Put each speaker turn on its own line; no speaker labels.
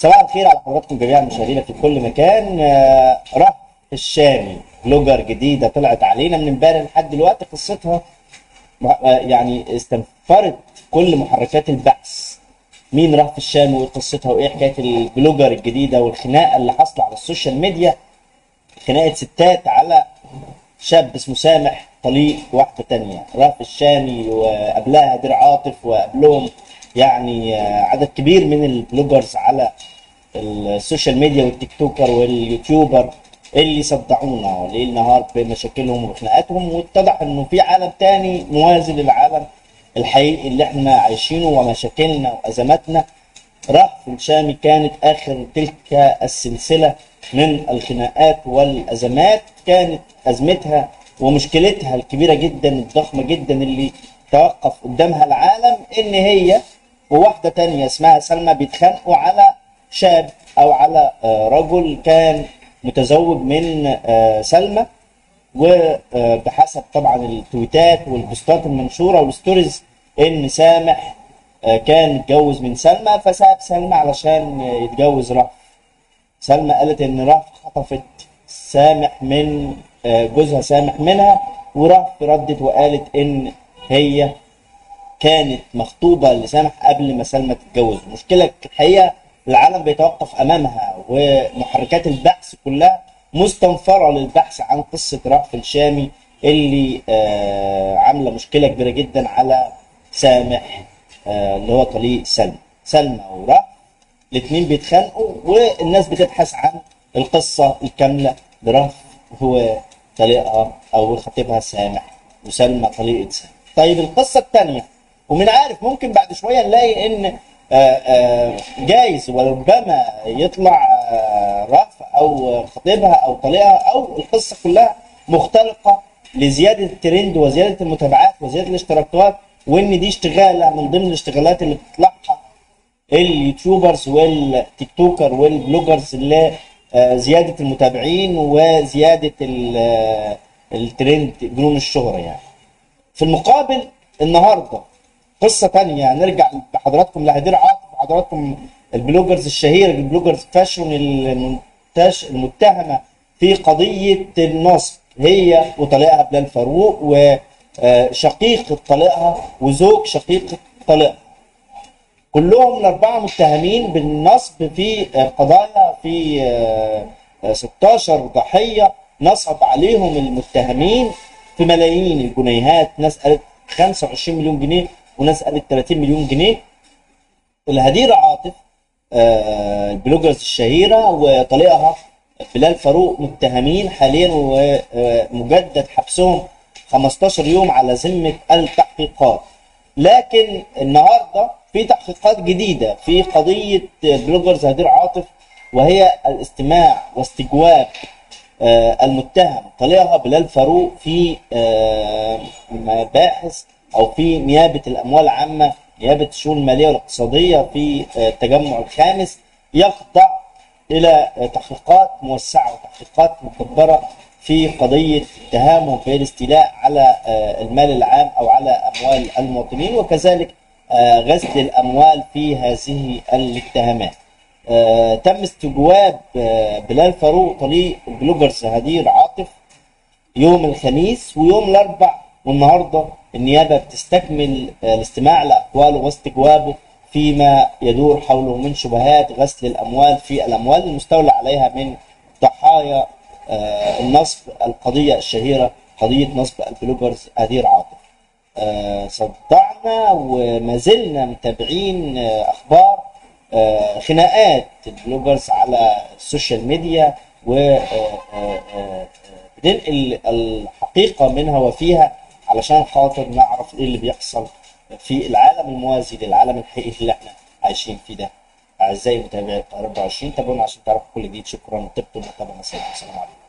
صباح الخير على حضراتكم جميعا مشاهدينا في كل مكان. رهف الشامي بلوجر جديده طلعت علينا من امبارح لحد دلوقتي. قصتها يعني استنفرت كل محركات البحث. مين رهف الشامي وايه قصتها وايه حكايه البلوجر الجديده والخناقه اللي حاصله على السوشيال ميديا، خناقه ستات على شاب اسمه سامح طليق واحده تانية. رهف الشامي وقبلها هدير عاطف وقبلهم يعني عدد كبير من البلوجرز على السوشيال ميديا والتيك توكر واليوتيوبر اللي صدعونا ليل نهار بمشاكلهم وخناقاتهم، واتضح انه في عالم تاني موازي للعالم الحقيقي اللي احنا عايشينه ومشاكلنا وازماتنا. رهف الشامي كانت اخر تلك السلسله من الخناقات والازمات. كانت ازمتها ومشكلتها الكبيره جدا الضخمه جدا اللي توقف قدامها العالم ان هي وواحده تانية اسمها سلمى بيتخانقوا على شاب او على رجل كان متزوج من سلمى، وبحسب طبعا التويتات والبوستات المنشوره والستوريز ان سامح كان متجوز من سلمى فساب سلمى علشان يتجوز رهف. سلمى قالت ان رهف خطفت سامح من جوزها سامح منها، ورهف ردت وقالت ان هي كانت مخطوبه لسامح قبل ما سلمى تتجوز. المشكله الحقيقه العالم بيتوقف امامها ومحركات البحث كلها مستنفره للبحث عن قصه رهف الشامي اللي عامله مشكله كبيره جدا على سامح اللي هو طليق سلمى ورهف. الاثنين بيتخانقوا والناس بتبحث عن القصه الكامله لرهف هو طليقها او خطيبها سامح وسلمى طليقه سامح. طيب القصه الثانيه، ومن عارف ممكن بعد شويه نلاقي ان جايز وربما يطلع رهف او خطيبها او طليقها او القصه كلها مختلقه لزياده الترند وزياده المتابعات وزياده الاشتراكات، وان دي اشتغاله من ضمن الاشتغالات اللي بتطلعها اليوتيوبرز والتيك توكر والبلوجرز لزياده المتابعين وزياده الترند جنون الشهره يعني. في المقابل النهارده قصه ثانيه، نرجع بحضراتكم لهدير عاطف وحضراتكم البلوجرز الشهيره البلوجرز فاشون المتهمه في قضيه النصب، هي وطليقها بلال فاروق وشقيق طليقها وزوج شقيق طليقها. كلهم الاربعه متهمين بالنصب في قضايا، في 16 ضحيه نصب عليهم المتهمين في ملايين الجنيهات. ناس قالت 25 مليون جنيه وناس قالت 30 مليون جنيه. الهدير عاطف البلوجرز الشهيره وطليقها بلال فاروق متهمين حاليا ومجدد حبسهم 15 يوم على ذمه التحقيقات. لكن النهارده في تحقيقات جديده في قضيه بلوجرز هدير عاطف، وهي الاستماع واستجواب المتهم طليقها بلال فاروق في مباحث او في نيابه الاموال العامه، نيابه الشؤون الماليه والاقتصاديه في التجمع الخامس، يخضع الى تحقيقات موسعه وتحقيقات مكبره في قضيه اتهامهم بالاستيلاء على المال العام او على اموال المواطنين، وكذلك غسل الاموال في هذه الاتهامات. تم استجواب بلال فاروق طليق البلوجرز هدير عاطف يوم الخميس ويوم الاربع، والنهارده النيابه بتستكمل الاستماع لاقواله واستجوابه فيما يدور حوله من شبهات غسل الاموال في الاموال المستولى عليها من ضحايا النصب، القضيه الشهيره قضيه نصب البلوجرز هدير عاطف. صدعنا وما زلنا متابعين اخبار خناقات البلوجرز على السوشيال ميديا، وبننقل الحقيقه منها وفيها علشان خاطر نعرف ايه اللي بيحصل في العالم الموازي للعالم الحقيقي اللي احنا عايشين فيه ده. اعزائي متابعي القاهره 24 تابعونا عشان تعرفوا كل جديد. شكرا، طبتم وطبعا السلام عليكم.